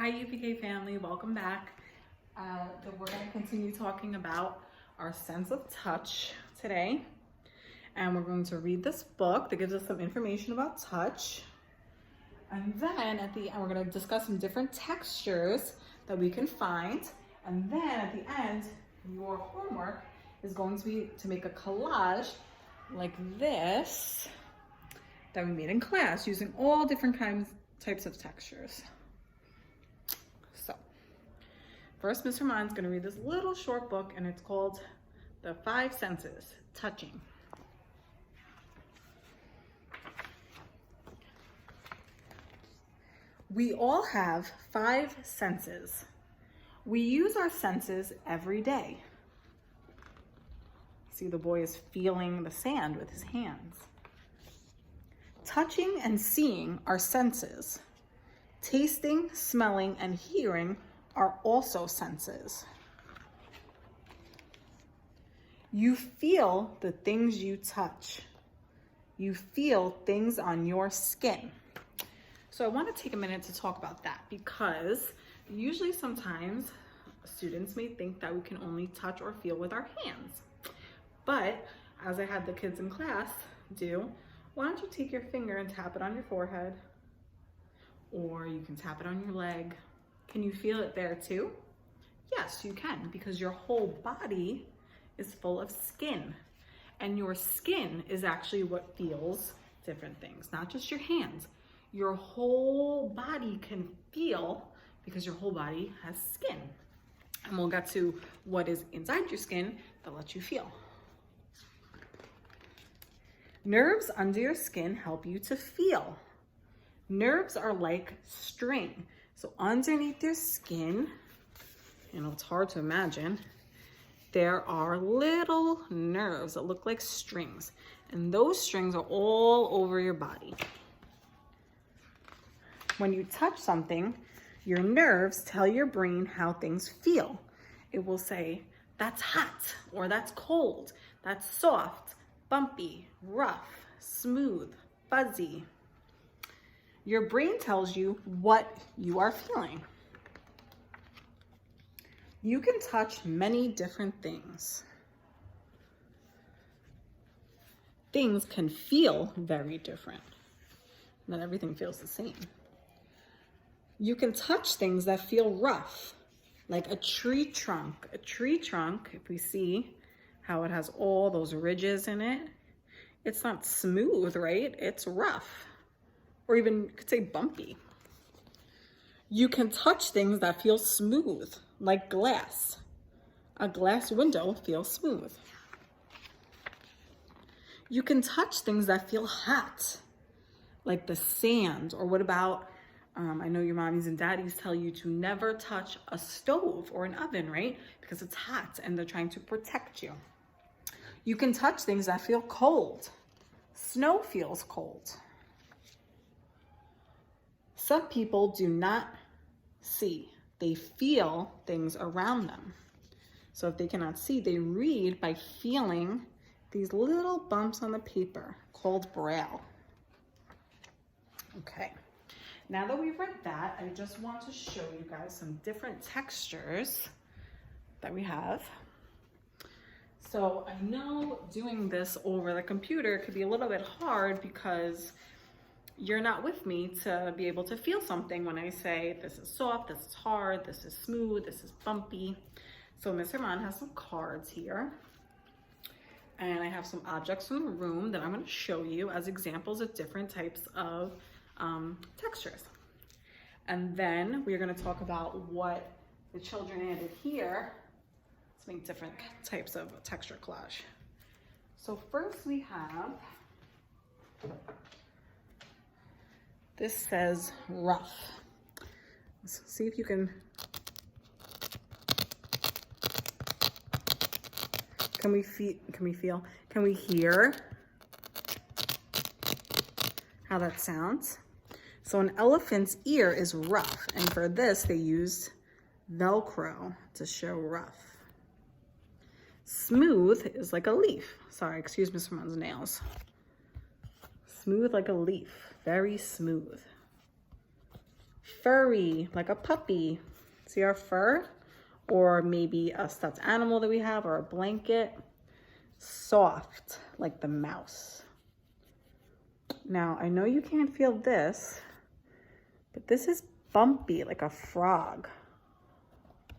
Hi UPK family, welcome back. We're going to continue talking about our sense of touch today. And we're going to read this book that gives us some information about touch. And then at the end, we're going to discuss some different textures that we can find. And then at the end, your homework is going to be to make a collage like this that we made in class using all different types of textures. So first, Mr. Mon's going to read this little short book, and it's called The 5 Senses, Touching. We all have 5 senses. We use our senses every day. See, the boy is feeling the sand with his hands. Touching and seeing are senses. Tasting, smelling, and hearing are also senses. You feel the things you touch. You feel things on your skin. So I want to take a minute to talk about that because usually sometimes students may think that we can only touch or feel with our hands. But as I had the kids in class do, why don't you take your finger and tap it on your forehead? Or you can tap it on your leg. Can you feel it there too? Yes, you can, because your whole body is full of skin. And your skin is actually what feels different things, not just your hands. Your whole body can feel because your whole body has skin. And we'll get to what is inside your skin that lets you feel. Nerves under your skin help you to feel. Nerves are like string. So underneath your skin, it's hard to imagine, there are little nerves that look like strings. And those strings are all over your body. When you touch something, your nerves tell your brain how things feel. It will say, that's hot, or that's cold, that's soft, bumpy, rough, smooth, fuzzy. Your brain tells you what you are feeling. You can touch many different things. Things can feel very different. Not everything feels the same. You can touch things that feel rough, like a tree trunk. A tree trunk, if we see how it has all those ridges in it, it's not smooth, right? It's rough. Or even, you could say bumpy. You can touch things that feel smooth, like glass. A glass window feels smooth. You can touch things that feel hot, like the sand. Or what about, I know your mommies and daddies tell you to never touch a stove or an oven, right? Because it's hot and they're trying to protect you. You can touch things that feel cold. Snow feels cold. Some people do not see. They feel things around them. So if they cannot see, they read by feeling these little bumps on the paper called braille. Okay, now that we've read that, I just want to show you guys some different textures that we have. So I know doing this over the computer could be a little bit hard because you're not with me to be able to feel something when I say this is soft, this is hard, this is smooth, this is bumpy. So Mr. Mon has some cards here. And I have some objects from the room that I'm going to show you as examples of different types of textures. And then we're going to talk about what the children added here to make different types of texture collage. So first we have, this says rough. Let's see if you can we hear how that sounds? So an elephant's ear is rough, and for this they used Velcro to show rough. Smooth is like a leaf. Sorry, excuse Mr. Mon's nails. Smooth like a leaf, very smooth. Furry, like a puppy. See our fur? Or maybe a stuffed animal that we have, or a blanket. Soft, like the mouse. Now, I know you can't feel this, but this is bumpy, like a frog.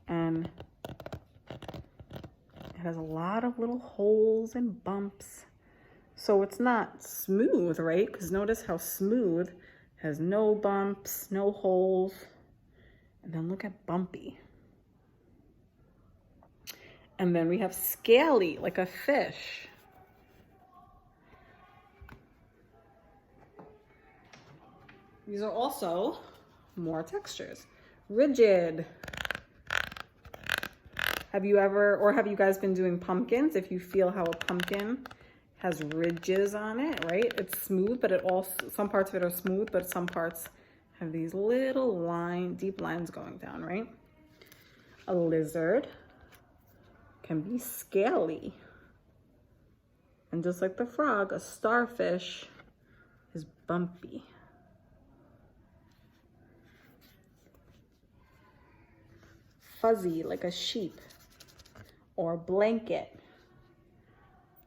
And it has a lot of little holes and bumps. So it's not smooth, right? Because notice how smooth has no bumps, no holes. And then look at bumpy. And then we have scaly, like a fish. These are also more textures. Rigid. Have you guys been doing pumpkins? If you feel how a pumpkin has ridges on it, right? It's smooth, but some parts of it are smooth, but some parts have these little deep lines going down, right? A lizard can be scaly. And just like the frog, a starfish is bumpy. Fuzzy, like a sheep, or blanket.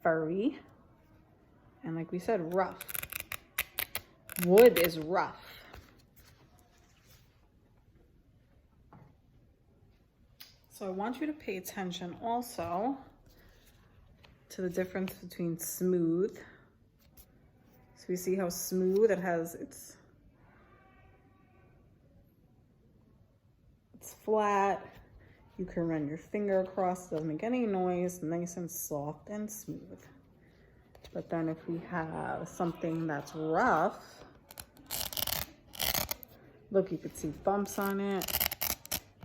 Furry, and like we said, rough. Wood is rough. So I want you to pay attention also to the difference between smooth. So we see how smooth it has, it's flat. You can run your finger across, it doesn't make any noise, nice and soft and smooth. But then if we have something that's rough, look, you could see bumps on it,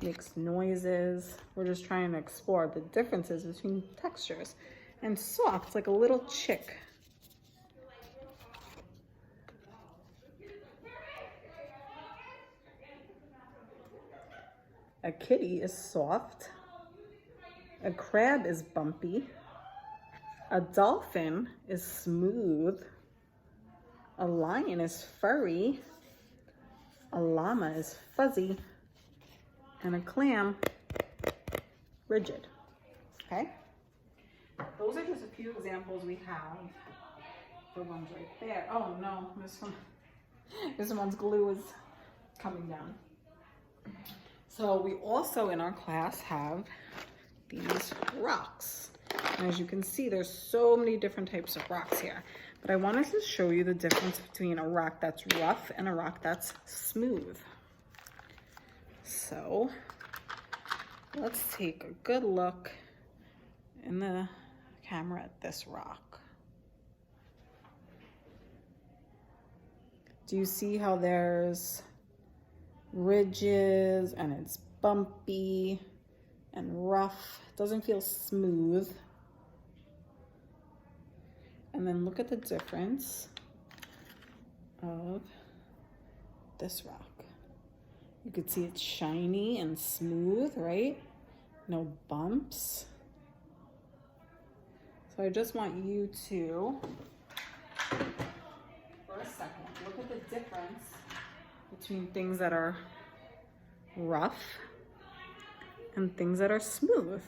makes noises. We're just trying to explore the differences between textures. And soft, like a little chick. A kitty is soft. A crab is bumpy. A dolphin is smooth. A lion is furry. A llama is fuzzy. And a clam, rigid. Okay? Those are just a few examples we have. The ones right there. Oh no, this one's glue is coming down. So we also in our class have these rocks. And as you can see, there's so many different types of rocks here. But I wanted to show you the difference between a rock that's rough and a rock that's smooth. So let's take a good look in the camera at this rock. Do you see how there's ridges and it's bumpy and rough? It doesn't feel smooth. And then look at the difference of this rock. You can see it's shiny and smooth, right? No bumps. So I just want you to, for a second, look at the difference between things that are rough and things that are smooth.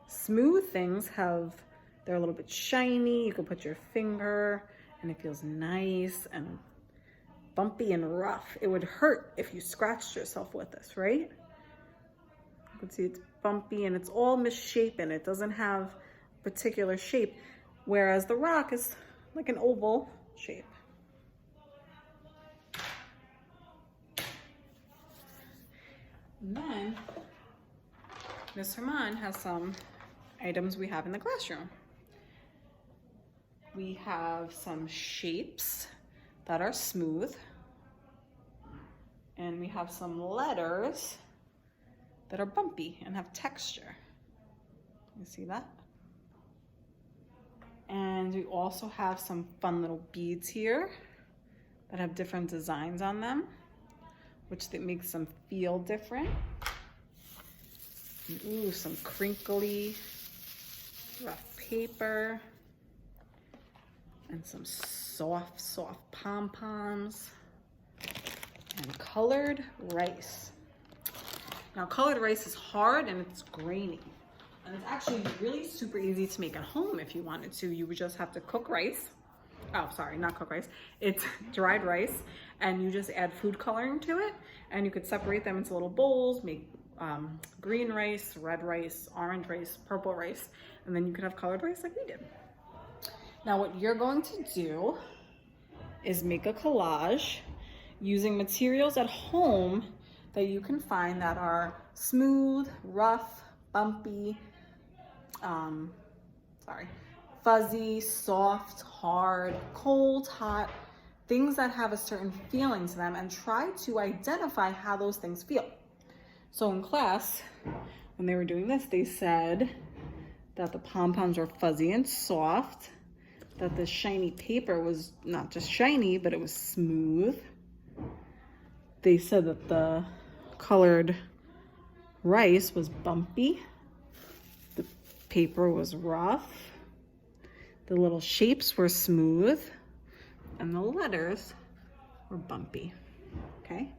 Smooth things they're a little bit shiny. You can put your finger and it feels nice, and bumpy and rough. It would hurt if you scratched yourself with this, right? You can see it's bumpy and it's all misshapen. It doesn't have a particular shape, whereas the rock is like an oval shape. And then Ms. Herman has some items we have in the classroom. We have some shapes that are smooth, and we have some letters that are bumpy and have texture. You see that? And we also have some fun little beads here that have different designs on them, which that makes them feel different. And, ooh, some crinkly rough paper. and some soft, soft pom-poms, and colored rice. Now, colored rice is hard and it's grainy. And it's actually really super easy to make at home if you wanted to. You would just have to cook rice. Oh, sorry, not cook rice. It's dried rice, and you just add food coloring to it, and you could separate them into little bowls, make green rice, red rice, orange rice, purple rice, and then you could have colored rice like we did. Now, what you're going to do is make a collage using materials at home that you can find that are smooth, rough, bumpy, fuzzy, soft, hard, cold, hot, things that have a certain feeling to them, and try to identify how those things feel. So in class, when they were doing this, they said that the pom-poms were fuzzy and soft, that the shiny paper was not just shiny, but it was smooth. They said that the colored rice was bumpy. The paper was rough. The little shapes were smooth. And the letters were bumpy. Okay?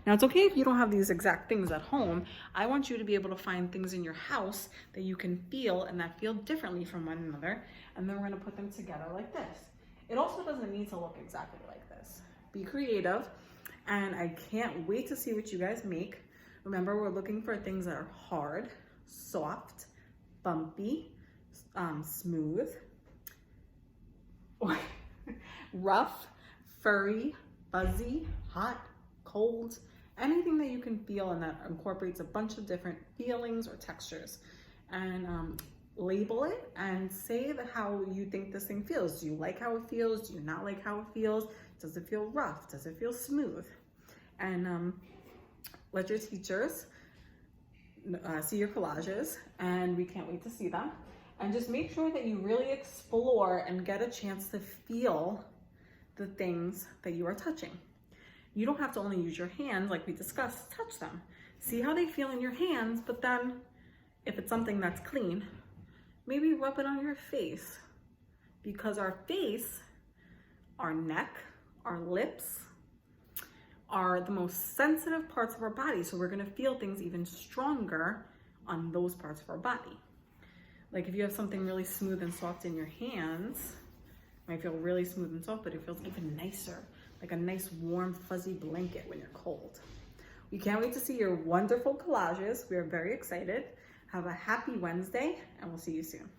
Now, it's okay if you don't have these exact things at home. I want you to be able to find things in your house that you can feel and that feel differently from one another. And then we're going to put them together like this. It also doesn't need to look exactly like this. Be creative. And I can't wait to see what you guys make. Remember, we're looking for things that are hard, soft, bumpy, smooth, rough, furry, fuzzy, hot, cold, anything that you can feel and that incorporates a bunch of different feelings or textures. And label it and say how you think this thing feels. Do you like how it feels? Do you not like how it feels? Does it feel rough? Does it feel smooth? And let your teachers see your collages, and we can't wait to see them. And just make sure that you really explore and get a chance to feel the things that you are touching. You don't have to only use your hands like we discussed, touch them. See how they feel in your hands, but then if it's something that's clean, maybe rub it on your face, because our face, our neck, our lips are the most sensitive parts of our body. So we're gonna feel things even stronger on those parts of our body. Like if you have something really smooth and soft in your hands, it might feel really smooth and soft, but it feels even nicer, like a nice warm fuzzy blanket when you're cold. We can't wait to see your wonderful collages. We are very excited. Have a happy Wednesday, and we'll see you soon.